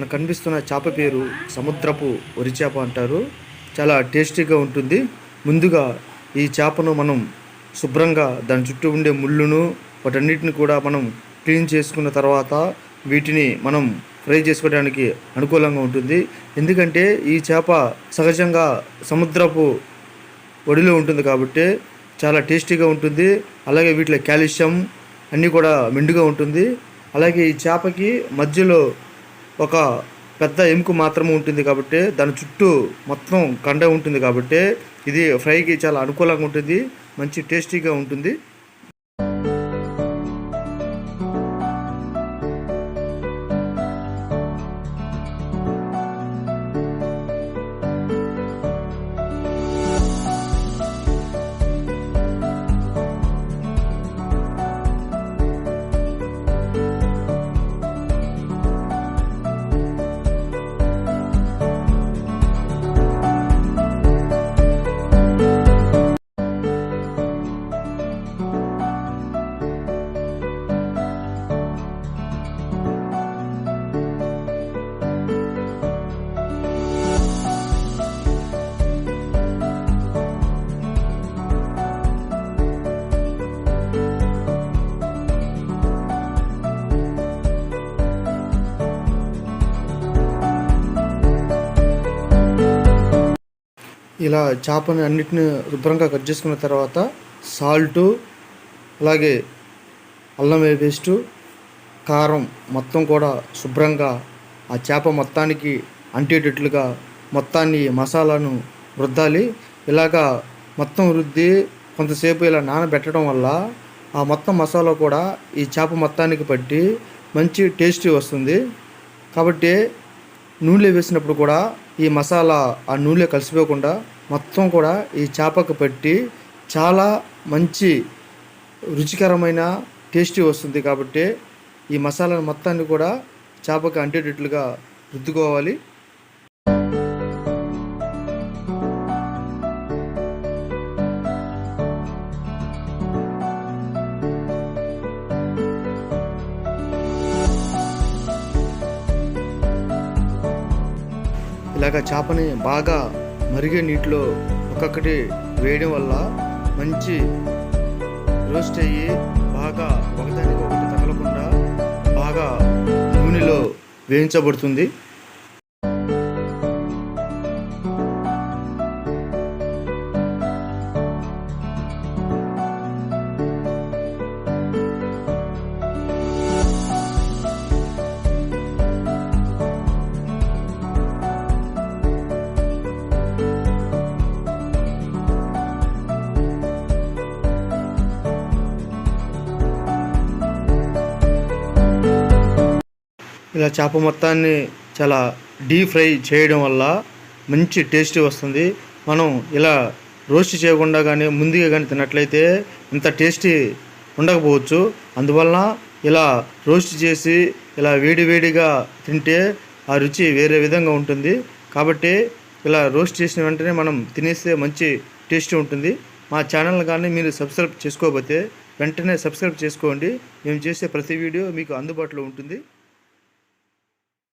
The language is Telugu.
మనకు కనిపిస్తున్న చేప పేరు సముద్రపు వరి చేప అంటారు. చాలా టేస్టీగా ఉంటుంది. ముందుగా ఈ చేపను మనం శుభ్రంగా దాని చుట్టూ ఉండే ముళ్ళును వాటన్నిటిని కూడా మనం క్లీన్ చేసుకున్న తర్వాత వీటిని మనం ఫ్రై చేసుకోవడానికి అనుకూలంగా ఉంటుంది. ఎందుకంటే ఈ చేప సహజంగా సముద్రపు ఒడిలో ఉంటుంది కాబట్టి చాలా టేస్టీగా ఉంటుంది. అలాగే వీటిలో కాల్షియం అన్నీ కూడా మెండుగా ఉంటుంది. అలాగే ఈ చేపకి మధ్యలో ఒక పెద్ద ఎముక మాత్రమే ఉంటుంది కాబట్టి దాని చుట్టూ మొత్తం కండ ఉంటుంది కాబట్టి ఇది ఫ్రైకి చాలా అనుకూలంగా ఉంటుంది, మంచి టేస్టీగా ఉంటుంది. ఇలా చేపని అన్నిటిని శుభ్రంగా కట్ చేసుకున్న తర్వాత సాల్టు, అలాగే అల్లం పేస్టు, కారం మొత్తం కూడా శుభ్రంగా ఆ చేప మొత్తానికి అంటేటట్లుగా మొత్తాన్ని మసాలాను రుద్దాలి. ఇలాగా మొత్తం రుద్ది కొంతసేపు ఇలా నానబెట్టడం వల్ల ఆ మొత్తం మసాలా కూడా ఈ చేప మొత్తానికి పట్టి మంచి టేస్టీ వస్తుంది. కాబట్టి నూనెలో వేసినప్పుడు కూడా ఈ మసాలా ఆ నూనెలో కలిసిపోకుండా మొత్తం కూడా ఈ చేపకు పట్టి చాలా మంచి రుచికరమైన టేస్టీ వస్తుంది. కాబట్టి ఈ మసాలా మొత్తాన్ని కూడా చేపకు అంటేటట్లుగా రుద్దుకోవాలి. ఇలాగ చేపని బాగా మరిగే నీటిలో ఒక్కొక్కటి వేయడం వల్ల మంచి రోస్ట్ అయ్యి బాగా ఒకదానికి ఒకటి తగలకుండా బాగా నూనెలో వేయించబడుతుంది. ఇలా చేప మొత్తాన్ని చాలా డీప్ ఫ్రై చేయడం వల్ల మంచి టేస్ట్ వస్తుంది. మనం ఇలా రోస్ట్ చేయకుండా కానీ ముందుగా కానీ తిన్నట్లయితే ఇంత టేస్టీ ఉండకపోవచ్చు. అందువలన ఇలా రోస్ట్ చేసి ఇలా వేడివేడిగా తింటే ఆ రుచి వేరే విధంగా ఉంటుంది. కాబట్టి ఇలా రోస్ట్ చేసిన వెంటనే మనం తినేస్తే మంచి టేస్టీ ఉంటుంది. మా ఛానల్ కానీ మీరు సబ్స్క్రైబ్ చేసుకోకపోతే వెంటనే సబ్స్క్రైబ్ చేసుకోండి. మేము చేసే ప్రతి వీడియో మీకు అందుబాటులో ఉంటుంది.